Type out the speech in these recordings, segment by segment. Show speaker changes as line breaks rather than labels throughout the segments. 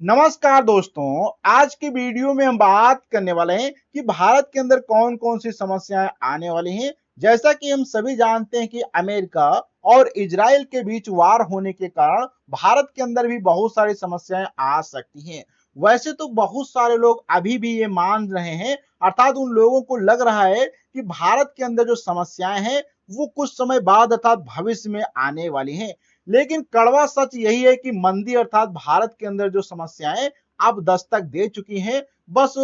नमस्कार दोस्तों, आज की वीडियो में हम बात करने वाले हैं कि भारत के अंदर कौन कौन सी समस्याएं आने वाली हैं। जैसा कि हम सभी जानते हैं कि अमेरिका और इजराइल के बीच वार होने के कारण भारत के अंदर भी बहुत सारी समस्याएं आ सकती हैं। वैसे तो बहुत सारे लोग अभी भी ये मान रहे हैं, अर्थात उन लोगों को लग रहा है कि भारत के अंदर जो समस्याएं हैं वो कुछ समय बाद अर्थात भविष्य में आने वाली हैं। लेकिन कड़वा सच यही है कि मंदी अर्थात भारत के अंदर जो समस्याएं अब दस्तक दे चुकी हैं, बस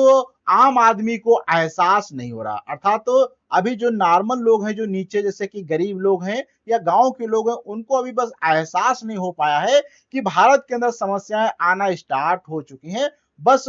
आम आदमी को एहसास नहीं हो रहा। अर्थात तो अभी जो नॉर्मल लोग हैं, जो नीचे जैसे कि गरीब लोग हैं या गांव के लोग हैं, उनको अभी बस एहसास नहीं हो पाया है कि भारत के अंदर समस्याएं आना स्टार्ट हो चुकी हैं। बस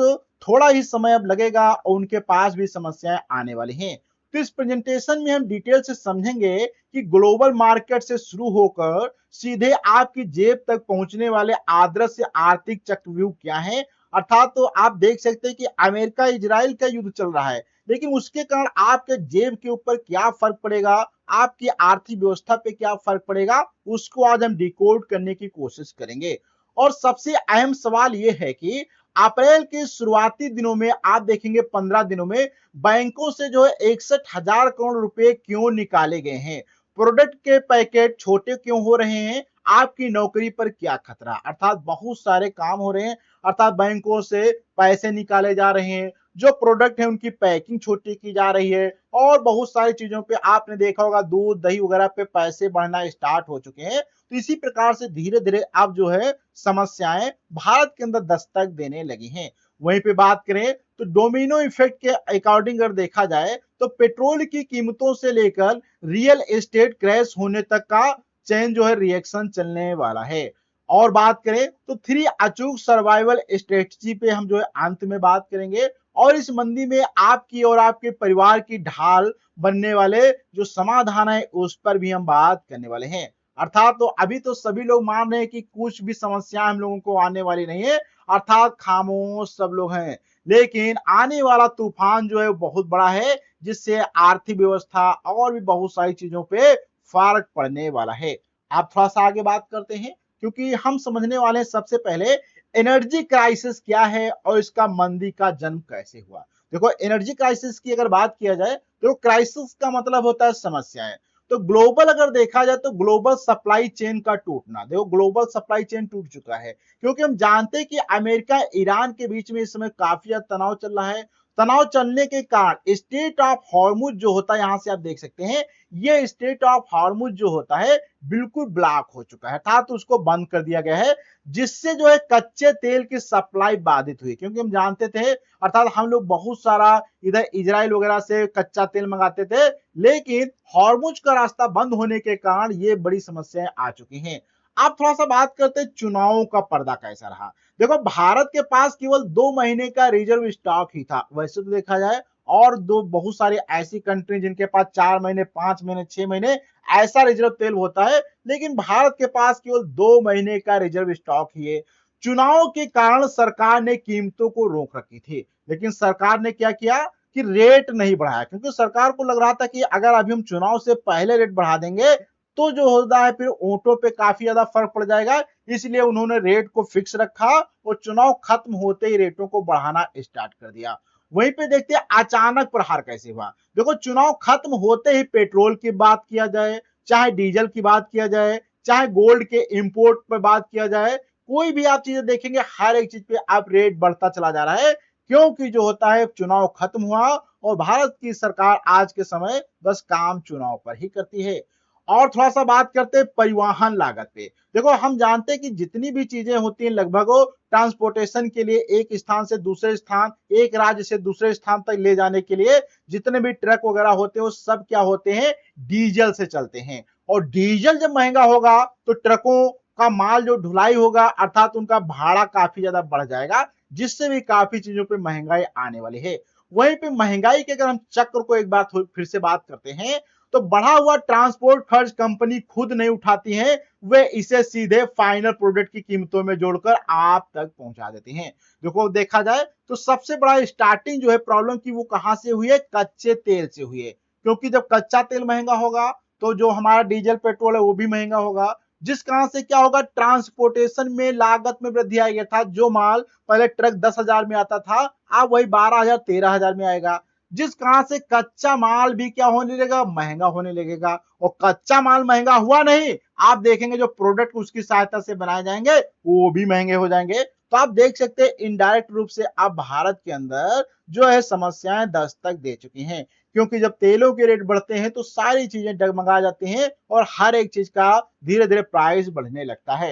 थोड़ा ही समय अब लगेगा और उनके पास भी समस्याएं आने वाली हैं। तो इस प्रेजेंटेशन में हम डिटेल से समझेंगे कि ग्लोबल मार्केट से शुरू होकर सीधे आपकी जेब तक पहुंचने वाले आदर्श आर्थिक चक्रव्यूह क्या है। अर्थात तो आप देख सकते हैं कि अमेरिका इजराइल का युद्ध चल रहा है, लेकिन उसके कारण आपके जेब के ऊपर क्या फर्क पड़ेगा, आपकी आर्थिक व्यवस्था पे क्या फर्क पड़ेगा, उसको आज हम डिकोड करने की कोशिश करेंगे। और सबसे अहम सवाल यह है कि अप्रैल के शुरुआती दिनों में आप देखेंगे 15 दिनों में बैंकों से जो है 61,000 करोड़ रुपए क्यों निकाले गए हैं। प्रोडक्ट के पैकेट छोटे क्यों हो रहे हैं, आपकी नौकरी पर क्या खतरा। अर्थात बहुत सारे काम हो रहे हैं, अर्थात बैंकों से पैसे निकाले जा रहे हैं, जो प्रोडक्ट है उनकी पैकिंग छोटी की जा रही है और बहुत सारी चीजों पे आपने देखा होगा दूध दही वगैरह पे पैसे बढ़ना स्टार्ट हो चुके हैं। तो इसी प्रकार से धीरे धीरे अब जो है समस्याएं भारत के अंदर दस्तक देने लगी हैं। वहीं पे बात करें तो डोमिनो इफेक्ट के अकॉर्डिंग अगर देखा जाए तो पेट्रोल की कीमतों से लेकर रियल एस्टेट क्रैश होने तक का चेन जो है रिएक्शन चलने वाला है। और बात करें तो थ्री अचूक सर्वाइवल स्ट्रेटजी पे हम जो है अंत में बात करेंगे और इस मंदी में आपकी और आपके परिवार की ढाल बनने वाले जो समाधान है उस पर भी हम बात करने वाले हैं। अर्थात तो अभी तो सभी लोग मान रहे हैं कि कुछ भी समस्या हम लोगों को आने वाली नहीं है, अर्थात खामोश सब लोग हैं। लेकिन आने वाला तूफान जो है बहुत बड़ा है, जिससे आर्थिक व्यवस्था और भी बहुत सारी चीजों पे फर्क पड़ने वाला है। आप थोड़ा सा आगे बात करते हैं, क्योंकि हम समझने वाले हैं सबसे पहले एनर्जी क्राइसिस क्या है और इसका मंदी का जन्म कैसे हुआ। देखो, एनर्जी क्राइसिस की अगर बात किया जाए तो क्राइसिस का मतलब होता है समस्याएं। तो ग्लोबल अगर देखा जाए तो ग्लोबल सप्लाई चेन का टूटना, देखो ग्लोबल सप्लाई चेन टूट चुका है, क्योंकि हम जानते हैं कि अमेरिका ईरान के बीच में इस समय काफी ज्यादा तनाव चल रहा है। तनाव चलने के कारण स्टेट ऑफ हॉर्मुज जो होता है, यहां से आप देख सकते हैं, ये स्टेट ऑफ हॉर्मुज जो होता है बिल्कुल ब्लॉक हो चुका है, अर्थात उसको बंद कर दिया गया है, जिससे जो है कच्चे तेल की सप्लाई बाधित हुई। क्योंकि हम जानते थे, अर्थात हम लोग बहुत सारा इधर इजराइल वगैरह से कच्चा तेल मंगाते थे, लेकिन हॉर्मुज का रास्ता बंद होने के कारण ये बड़ी समस्याएं आ चुकी हैं। आप थोड़ा सा बात करते हैं चुनावों का पर्दा कैसा रहा। देखो, भारत के पास केवल 2 महीने का रिजर्व स्टॉक ही था। वैसे तो देखा जाए और दो बहुत सारी ऐसी कंट्री जिनके पास 4 महीने 5 महीने 6 महीने ऐसा रिजर्व तेल होता है, लेकिन भारत के पास केवल 2 महीने का रिजर्व स्टॉक ही है। चुनाव के कारण सरकार ने कीमतों को रोक रखी थी, लेकिन सरकार ने क्या किया कि रेट नहीं बढ़ाया, क्योंकि सरकार को लग रहा था कि अगर अभी हम चुनाव से पहले रेट बढ़ा देंगे तो जो होता है फिर वोटों पे काफी ज्यादा फर्क पड़ जाएगा। इसलिए उन्होंने रेट को फिक्स रखा और चुनाव खत्म होते ही रेटों को बढ़ाना स्टार्ट कर दिया। वहीं पे देखते हैं अचानक प्रहार कैसे हुआ। देखो, चुनाव खत्म होते ही पेट्रोल की बात किया जाए, चाहे डीजल की बात किया जाए, चाहे गोल्ड के इंपोर्ट पर बात किया जाए, कोई भी आप चीजें देखेंगे हर एक चीज पे आप रेट बढ़ता चला जा रहा है, क्योंकि जो होता है चुनाव खत्म हुआ और भारत की सरकार आज के समय बस काम चुनाव पर ही करती है। और थोड़ा सा बात करते हैं परिवहन लागत पे। देखो, हम जानते हैं कि जितनी भी चीजें होती हैं लगभग वो ट्रांसपोर्टेशन के लिए एक स्थान से दूसरे स्थान, एक राज्य से दूसरे स्थान तक ले जाने के लिए जितने भी ट्रक वगैरह होते हैं वो सब क्या होते हैं, डीजल से चलते हैं। और डीजल जब महंगा होगा तो ट्रकों का माल जो ढुलाई होगा, अर्थात उनका भाड़ा काफी ज्यादा बढ़ जाएगा, जिससे भी काफी चीजों पे महंगाई आने वाली है। वहीं पे महंगाई के अगर हम चक्र को एक बार फिर से बात करते हैं, तो बढ़ा हुआ ट्रांसपोर्ट खर्च कंपनी खुद नहीं उठाती है, वे इसे सीधे फाइनल प्रोडक्ट की कीमतों में जोड़कर आप तक पहुंचा देती हैं। देखो, देखा जाए तो सबसे बड़ा स्टार्टिंग जो है प्रॉब्लम की वो कहां से हुई है, कच्चे तेल से हुई है। क्योंकि जब कच्चा तेल महंगा होगा तो जो हमारा डीजल पेट्रोल है वो भी महंगा होगा, जिस कारण से क्या होगा, ट्रांसपोर्टेशन में लागत में वृद्धि आएगी। था जो माल पहले ट्रक 10,000 में आता था, अब वही 12,000 13,000 में आएगा, जिस कारण से कच्चा माल भी क्या होने लगेगा, महंगा होने लगेगा। और कच्चा माल महंगा हुआ नहीं, आप देखेंगे जो प्रोडक्ट उसकी सहायता से बनाए जाएंगे वो भी महंगे हो जाएंगे। तो आप देख सकते हैं इनडायरेक्ट रूप से अब भारत के अंदर जो है समस्याएं दस्तक दे चुकी हैं, क्योंकि जब तेलों के रेट बढ़ते हैं तो सारी चीजें डगमगा जाती हैं और हर एक चीज का धीरे धीरे प्राइस बढ़ने लगता है।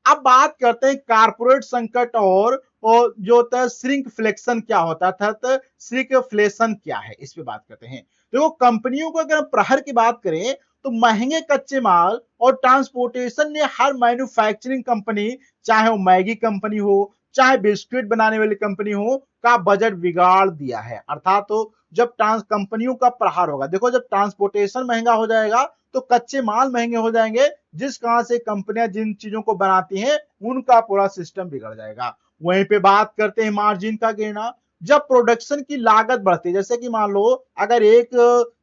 अब बात करते हैं कारपोरेट संकट और जो होता है श्रिंकफ्लेक्शन क्या होता है, अर्थात श्रिंकफ्लेशन क्या है, इस पे बात करते हैं। देखो कंपनियों को अगर हम प्रहर की बात करें तो महंगे कच्चे माल और ट्रांसपोर्टेशन ने हर मैन्युफैक्चरिंग कंपनी, चाहे वो मैगी कंपनी हो चाहे बिस्किट बनाने वाली कंपनी हो, का बजट बिगाड़ दिया है। अर्थात तो जब कंपनियों का प्रहार होगा, देखो जब ट्रांसपोर्टेशन महंगा हो जाएगा तो कच्चे माल महंगे हो जाएंगे, जिस कारण से कंपनियां जिन चीजों को बनाती हैं उनका पूरा सिस्टम बिगड़ जाएगा। वहीं पे बात करते हैं मार्जिन का गिरना। जब प्रोडक्शन की लागत बढ़ती है, जैसे कि मान लो अगर एक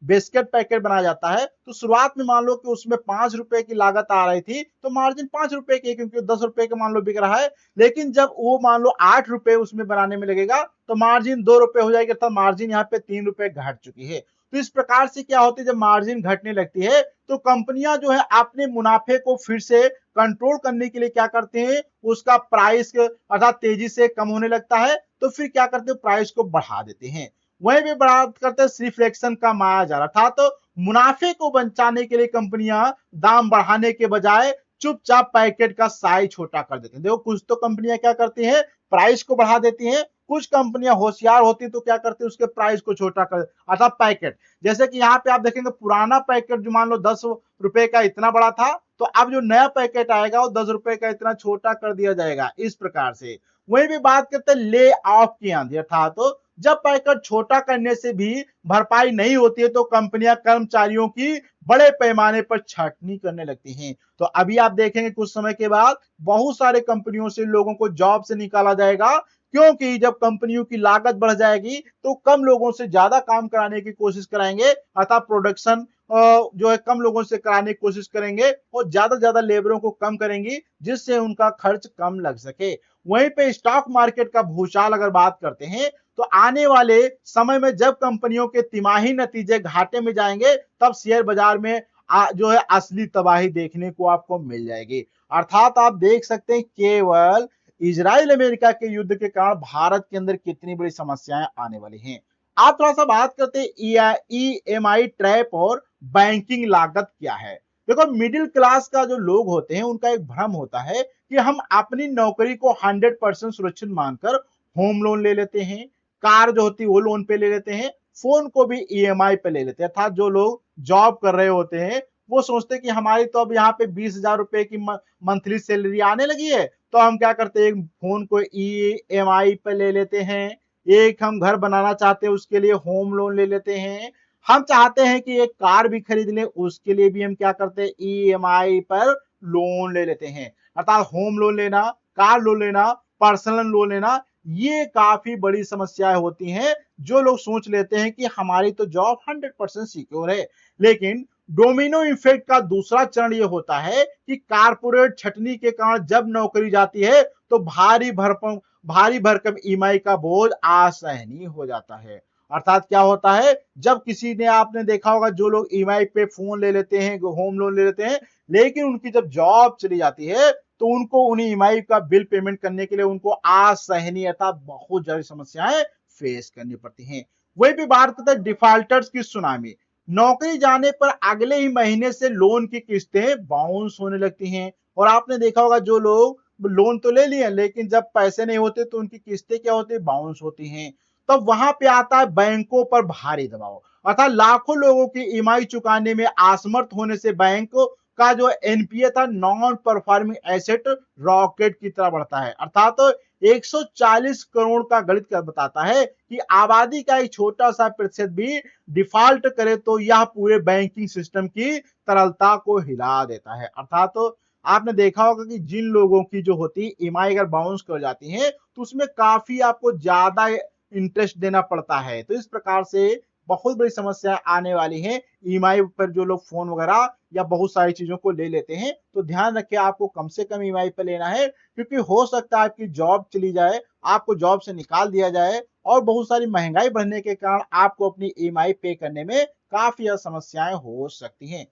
बिस्किट पैकेट बनाया जाता है तो शुरुआत में मान लो कि उसमें 5 रुपए की लागत आ रही थी तो मार्जिन 5 रुपए की, क्योंकि 10 रुपए का मान लो बिक रहा है। लेकिन जब वो मान लो 8 रुपए उसमें बनाने में लगेगा तो मार्जिन 2 रुपए हो जाएगी, अर्थात मार्जिन यहाँ पे 3 रुपए घट चुकी है। तो इस प्रकार से क्या होती है, जब मार्जिन घटने लगती है तो कंपनियां जो है अपने मुनाफे को फिर से कंट्रोल करने के लिए क्या करते हैं, उसका प्राइस अर्थात तेजी से कम होने लगता है तो फिर क्या करते हैं, प्राइस को बढ़ा देते हैं। वहीं भी बढ़ा करते हैं रिफ्लेक्शन का माया जाल, अर्थात तो मुनाफे को बचाने के लिए कंपनियां दाम बढ़ाने के बजाय चुपचाप पैकेट का साइज छोटा कर देते हैं। देखो कुछ तो कंपनियां क्या करती हैं, प्राइस को बढ़ा देती हैं, कुछ कंपनियां होशियार होती तो क्या करती है, उसके प्राइस को छोटा कर, अर्थात पैकेट। जैसे कि यहाँ पे आप देखेंगे पुराना पैकेट जो मान लो 10 रुपए का इतना बड़ा था, तो अब जो नया पैकेट आएगा वो 10 रुपए का इतना छोटा कर दिया जाएगा, इस प्रकार से। वहीं भी बात करते हैं ले ऑफ की आंधी, अर्थात तो जब पैकेट छोटा करने से भी भरपाई नहीं होती है तो कंपनियां कर्मचारियों की बड़े पैमाने पर छाटनी करने लगती हैं। तो अभी आप देखेंगे कुछ समय के बाद बहुत सारे कंपनियों से लोगों को जॉब से निकाला जाएगा, क्योंकि जब कंपनियों की लागत बढ़ जाएगी तो कम लोगों से ज्यादा काम कराने की कोशिश कराएंगे, अर्थात प्रोडक्शन जो है कम लोगों से कराने की कोशिश करेंगे और ज्यादा लेबरों को कम करेंगी, जिससे उनका खर्च कम लग सके। वहीं पे स्टॉक मार्केट का भूचाल अगर बात करते हैं तो आने वाले समय में जब कंपनियों के तिमाही नतीजे घाटे में जाएंगे तब शेयर बाजार में जो है असली तबाही देखने को आपको मिल जाएगी। अर्थात आप देख सकते हैं केवल इजराइल अमेरिका के युद्ध के कारण भारत के अंदर कितनी बड़ी समस्याएं आने वाली हैं। आप थोड़ा सा बात करते हैं ईएमआई ट्रैप और बैंकिंग लागत क्या है। देखो मिडिल क्लास का जो लोग होते हैं उनका एक भ्रम होता है कि हम अपनी नौकरी को 100% सुरक्षित मानकर होम लोन ले लेते हैं, कार जो होती है वो लोन पे ले लेते हैं, फोन को भी ईएमआई पे ले लेते हैं। अर्थात जो लोग जॉब कर रहे होते हैं वो सोचते हैं कि हमारी तो अब यहाँ पे 20,000 रुपए की मंथली सैलरी आने लगी है, तो हम क्या करते हैं, एक फोन को ईएमआई पे ले लेते हैं, एक हम घर बनाना चाहते हैं उसके लिए होम लोन ले लेते हैं, हम चाहते हैं कि एक कार भी खरीद लें उसके लिए भी हम क्या करते हैं, ईएमआई पर लोन ले लेते हैं। अर्थात होम लोन लेना, कार लोन लेना, पर्सनल लोन लेना, ये काफी बड़ी समस्याएं होती हैं। जो लोग सोच लेते हैं कि हमारी तो जॉब 100% सिक्योर है, लेकिन डोमिनो इफेक्ट का दूसरा चरण ये होता है कि कारपोरेट छटनी के कारण जब नौकरी जाती है तो भारी भरकम ईएमआई का बोझ असहनीय हो जाता है। अर्थात क्या होता है, जब किसी ने, आपने देखा होगा जो लोग ईएमआई पे फोन ले लेते हैं, होम लोन ले लेते हैं, लेकिन उनकी जब जॉब चली जाती है तो उनको उन्हीं ईएमआई का बिल पेमेंट करने के लिए उनको असहनीयता बहुत ज्यादा समस्याएं फेस करनी पड़ती हैं। वही भी बात करते हैं डिफॉल्टर्स की सुनामी। नौकरी जाने पर अगले ही महीने से लोन की किस्तें बाउंस होने लगती हैं, और आपने देखा होगा जो लोग लोन तो ले लिए लेकिन जब पैसे नहीं होते तो उनकी किस्तें क्या होती है, बाउंस होती हैं। तब तो वहां पे आता है बैंकों पर भारी दबाव, अर्थात लाखों लोगों की ईएमआई चुकाने में असमर्थ होने से बैंक का जो एनपीए था, नॉन परफॉर्मिंग एसेट, रॉकेट की तरह बढ़ता है। अर्थात 140 करोड़ का गणित का बताता है कि आबादी का एक छोटा सा प्रतिशत भी डिफॉल्ट करे तो यह पूरे बैंकिंग सिस्टम की तरलता को हिला देता है। अर्थात आपने देखा होगा कि जिन लोगों की जो होती ईएमआई अगर बाउंस कर जाती है तो उसमें काफी आपको ज्यादा इंटरेस्ट देना पड़ता है। तो इस प्रकार से बहुत बड़ी समस्या आने वाली है। ईएमआई पर जो लोग फोन वगैरह या बहुत सारी चीजों को ले लेते हैं, तो ध्यान रखिए आपको कम से कम ईएमआई पर लेना है, क्योंकि हो सकता है आपकी जॉब चली जाए, आपको जॉब से निकाल दिया जाए और बहुत सारी महंगाई बढ़ने के कारण आपको अपनी ईएमआई पे करने में काफी ज्यादा समस्याएं हो सकती हैं।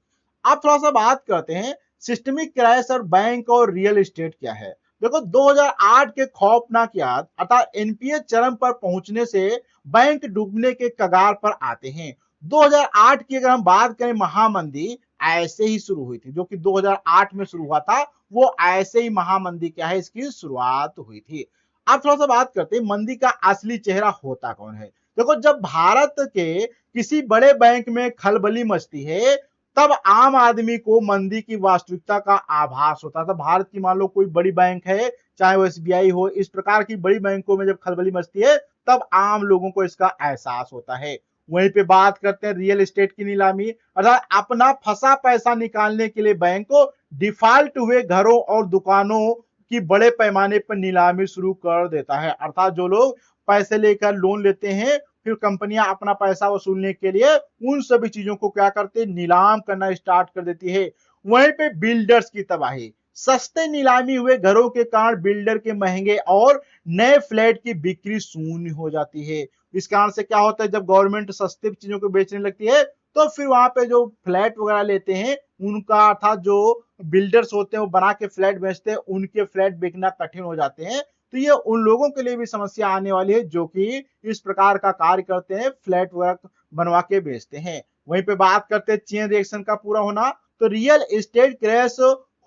अब थोड़ा सा बात करते हैं सिस्टमिक क्रैश और बैंक और रियल एस्टेट क्या है। देखो 2008 के खौफनाक याद अर्थात एनपीए चरम पर पहुंचने से बैंक डूबने के कगार पर आते हैं। 2008 की अगर हम बात करें महामंदी ऐसे ही शुरू हुई थी, जो कि 2008 में शुरू हुआ था, वो ऐसे ही महामंदी क्या है इसकी शुरुआत हुई थी। अब थोड़ा सा बात करते हैं मंदी का असली चेहरा होता कौन है। देखो जब भारत के किसी बड़े बैंक में खलबली मचती है, तब आम आदमी को मंदी की वास्तविकता का आभास होता था। भारत की मान लो कोई बड़ी बैंक है, चाहे वो एसबीआई हो, इस प्रकार की बड़ी बैंकों में जब खलबली मचती है, तब आम लोगों को इसका एहसास होता है। वहीं पे बात करते हैं रियल एस्टेट की नीलामी, अर्थात अपना फंसा पैसा निकालने के लिए बैंक को डिफॉल्ट हुए घरों और दुकानों की बड़े पैमाने पर नीलामी शुरू कर देता है। अर्थात जो लोग पैसे लेकर लोन लेते हैं, फिर कंपनियां अपना पैसा वसूलने के लिए उन सभी चीजों को क्या करते हैं, नीलाम करना स्टार्ट कर देती है। वहीं पे बिल्डर्स की तबाही, सस्ते नीलामी हुए घरों के कारण बिल्डर के महंगे और नए फ्लैट की बिक्री शून्य हो जाती है। इस कारण से क्या होता है, जब गवर्नमेंट सस्ते चीजों को बेचने लगती है, तो फिर वहां पे जो फ्लैट वगैरह लेते हैं उनका अर्थात जो बिल्डर्स होते हैं वो बना के फ्लैट बेचते हैं, उनके फ्लैट बिकना कठिन हो जाते हैं। तो ये उन लोगों के लिए भी समस्या आने वाली है जो कि इस प्रकार का कार्य करते हैं, फ्लैट वर्क बनवा के बेचते हैं। वहीं पे बात करते हैं चेन रिएक्शन का पूरा होना, तो रियल एस्टेट क्रैश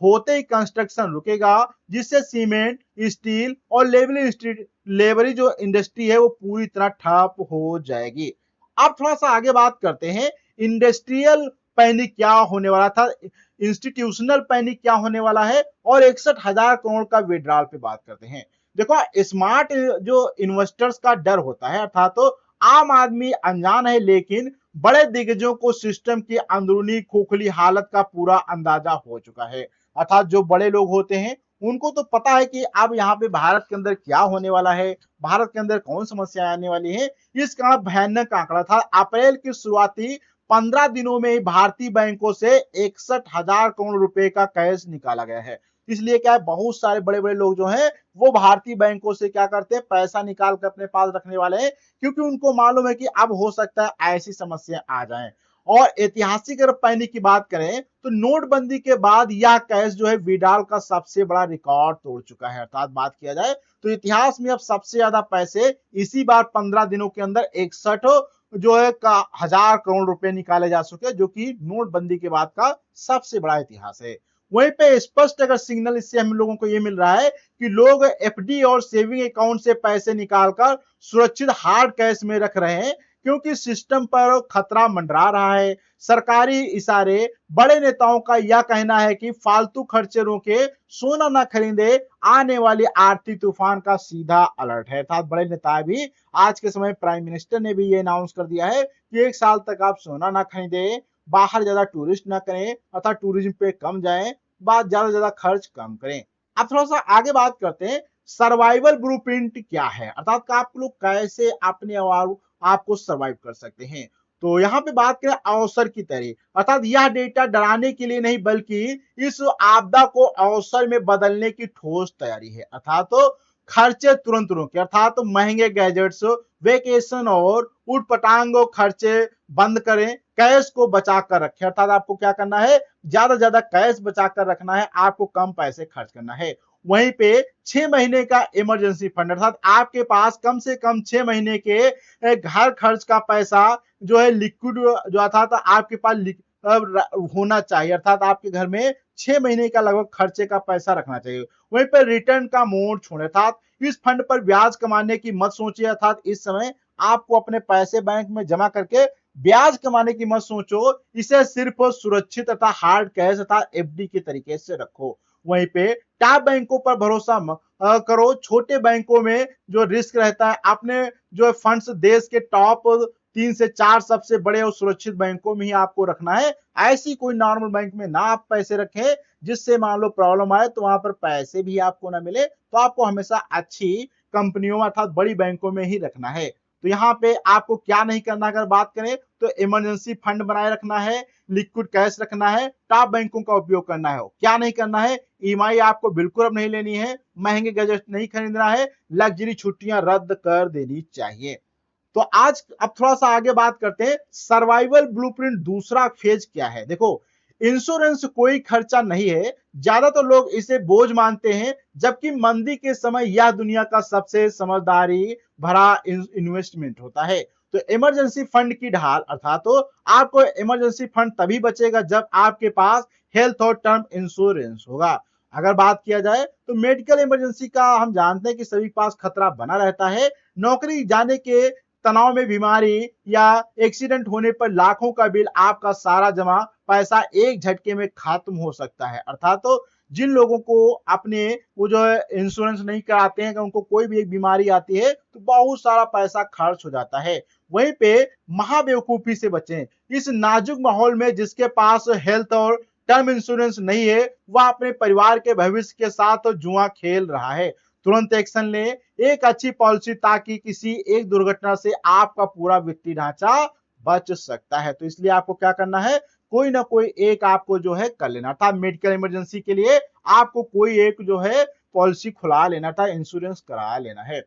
होते ही कंस्ट्रक्शन रुकेगा, जिससे सीमेंट, स्टील और लेबरी जो इंडस्ट्री है वो पूरी तरह ठप हो जाएगी। अब थोड़ा सा आगे बात करते हैं इंडस्ट्रियल पैनिक क्या होने वाला था, इंस्टीट्यूशनल पैनिक क्या होने वाला है, और 61,000 करोड़ का विड्रॉल पे बात करते हैं। देखो स्मार्ट जो इन्वेस्टर्स का डर होता है, अर्थात तो आम आदमी अनजान है, लेकिन बड़े दिग्गजों को सिस्टम की अंदरूनी खोखली हालत का पूरा अंदाजा हो चुका है। अर्थात जो बड़े लोग होते हैं उनको तो पता है कि अब यहाँ पे भारत के अंदर क्या होने वाला है, भारत के अंदर कौन समस्या आने वाली है। इसका भयानक आंकड़ा था, अप्रैल की शुरुआती 15 दिनों में ही भारतीय बैंकों से 61,000 करोड़ रुपए का कैश निकाला गया है। इसलिए क्या है, बहुत सारे बड़े बड़े लोग जो हैं वो भारतीय बैंकों से क्या करते हैं, पैसा निकाल कर अपने पास रखने वाले हैं, क्योंकि उनको मालूम है कि अब हो सकता है ऐसी समस्या आ जाए। और ऐतिहासिक अगर पैनिक की बात करें तो नोटबंदी के बाद यह कैश जो है विड्रॉल का सबसे बड़ा रिकॉर्ड तोड़ चुका है। अर्थात बात किया जाए तो इतिहास में अब सबसे ज्यादा पैसे इसी बार 15 दिनों के अंदर 61 जो है का 1,000 करोड़ रुपए निकाले जा चुके, जो कि नोटबंदी के बाद का सबसे बड़ा इतिहास है। वहीं पे स्पष्ट अगर सिग्नल इससे हम लोगों को ये मिल रहा है कि लोग एफडी और सेविंग अकाउंट से पैसे निकालकर सुरक्षित हार्ड कैश में रख रहे हैं, क्योंकि सिस्टम पर खतरा मंडरा रहा है। सरकारी इशारे, बड़े नेताओं का यह कहना है कि फालतू खर्चे रोके, सोना न खरीदे, आने वाली आर्थिक तूफान का सीधा अलर्ट है। अर्थात बड़े नेता भी, आज के समय प्राइम मिनिस्टर ने भी ये अनाउंस कर दिया है कि 1 साल तक आप सोना ना खरीदे, बाहर ज्यादा टूरिस्ट ना करें, अर्थात टूरिज्म पे कम जाएं, बात ज्यादा ज्यादा खर्च कम करें। अब थोड़ा सा आगे बात करते हैं सर्वाइवल ब्लूप्रिंट क्या है, अर्थात आप लोग कैसे अपने आपको सर्वाइव कर सकते हैं। तो यहाँ पे बात करें अवसर की तरह, अर्थात यह डेटा डराने के लिए नहीं बल्कि इस आपदा को अवसर में बदलने की ठोस तैयारी है। अर्थात तो खर्चे तुरंत रोके, अर्थात तो महंगे गैजेट्स, वेकेशन और उटपटांग खर्चे बंद करें, कैश को बचा कर रखें। अर्थात आपको क्या करना है, ज्यादा ज्यादा कैश बचा कर रखना है, आपको कम पैसे खर्च करना है। वहीं पे 6 महीने का इमरजेंसी फंड, अर्थात आपके पास कम से कम 6 महीने के घर खर्च का पैसा जो है लिक्विड जो अर्थात आपके पास होना चाहिए, अर्थात आपके घर में 6 महीने का लगभग खर्चे का पैसा रखना चाहिए। वहीं पर रिटर्न का मोड छोड़े, अर्थात इस फंड पर ब्याज कमाने की मत सोचिए, अर्थात इस समय आपको अपने पैसे बैंक में जमा करके ब्याज कमाने की मत सोचो, इसे सिर्फ सुरक्षित तथा हार्ड कैश तथा एफडी के तरीके से रखो। वहीं पे टॉप बैंकों पर भरोसा करो, छोटे बैंकों में जो रिस्क रहता है, अपने जो फंड्स देश के टॉप 3 से 4 सबसे बड़े और सुरक्षित बैंकों में ही आपको रखना है। ऐसी कोई नॉर्मल बैंक में ना आप पैसे रखें जिससे मान लो प्रॉब्लम आए तो वहां पर पैसे भी आपको ना मिले। तो आपको हमेशा अच्छी कंपनियों अर्थात बड़ी बैंकों में ही रखना है। तो यहाँ पे आपको क्या नहीं करना, अगर बात करें तो इमरजेंसी फंड बनाए रखना है, लिक्विड कैश रखना है, टॉप बैंकों का उपयोग करना है। क्या नहीं करना है, ईएमआई आपको बिल्कुल अब नहीं लेनी है, महंगे गैजेट नहीं खरीदना है, लग्जरी छुट्टियां रद्द कर देनी चाहिए। तो आज अब थोड़ा सा आगे बात करते हैं, सर्वाइवल ब्लूप्रिंट दूसरा फेज क्या है। देखो, इंश्योरेंस कोई खर्चा नहीं है, ज्यादातर तो लोग इसे बोझ मानते हैं, जबकि मंदी के समय यह दुनिया का सबसे समझदारी भरा इन्वेस्टमेंट होता है। तो इमरजेंसी फंड की ढाल, अर्थात तो आपको इमरजेंसी फंड तभी बचेगा जब आपके पास हेल्थ और टर्म इंश्योरेंस होगा। अगर बात किया जाए तो मेडिकल इमरजेंसी का हम जानते हैं कि सभी के पास खतरा बना रहता है। नौकरी जाने के तनाव में बीमारी या एक्सीडेंट होने पर लाखों का बिल, आपका सारा जमा पैसा एक झटके में खत्म हो सकता है। अर्थात तो जिन लोगों को अपने वो जो है इंश्योरेंस नहीं कराते हैं, उनको कोई भी एक बीमारी आती है तो बहुत सारा पैसा खर्च हो जाता है। वहीं पे महाबेवकूफी से बचें। इस नाजुक माहौल में जिसके पास हेल्थ और टर्म इंश्योरेंस नहीं है, वह अपने परिवार के भविष्य के साथ जुआ खेल रहा है। तुरंत एक्शन लें, एक अच्छी पॉलिसी, ताकि किसी एक दुर्घटना से आपका पूरा वित्तीय ढांचा बच सकता है। तो इसलिए आपको क्या करना है, कोई ना कोई एक आपको जो है कर लेना था। मेडिकल इमरजेंसी के लिए आपको कोई एक जो है पॉलिसी खुला लेना था, इंश्योरेंस करा लेना है।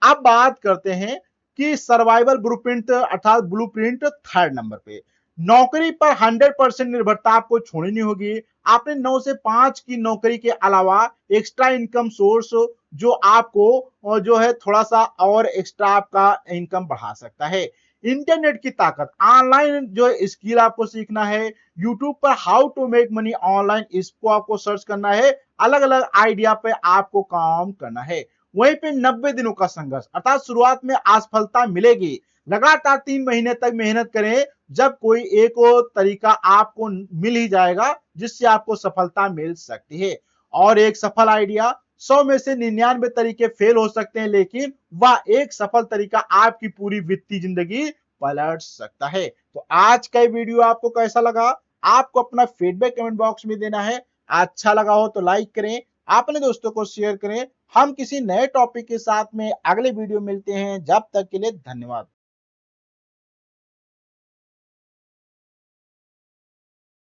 अब बात करते हैं कि सर्वाइवल ब्लूप्रिंट, अर्थात ब्लूप्रिंट थर्ड नंबर पे, नौकरी पर 100% निर्भरता आपको छोड़नी होगी। आपने 9 से 5 की नौकरी के अलावा एक्स्ट्रा इनकम सोर्स जो आपको जो है थोड़ा सा और एक्स्ट्रा आपका इनकम बढ़ा सकता है। इंटरनेट की ताकत, ऑनलाइन जो स्किल आपको सीखना है, यूट्यूब पर how to make money online, इसको आपको सर्च करना है, अलग अलग आइडिया पे आपको काम करना है। वहीं पे 90 दिनों का संघर्ष, अर्थात शुरुआत में असफलता मिलेगी, लगातार 3 महीने तक मेहनत करें, जब कोई एक और तरीका आपको मिल ही जाएगा जिससे आपको सफलता मिल सकती है। और एक सफल आइडिया, 100 में से 99 तरीके फेल हो सकते हैं, लेकिन वह एक सफल तरीका आपकी पूरी वित्तीय जिंदगी पलट सकता है। तो आज का वीडियो आपको कैसा लगा, आपको अपना फीडबैक कमेंट बॉक्स में देना है। अच्छा लगा हो तो लाइक करें, अपने दोस्तों को शेयर करें। हम किसी नए टॉपिक के साथ में अगले वीडियो मिलते हैं, जब तक के लिए धन्यवाद।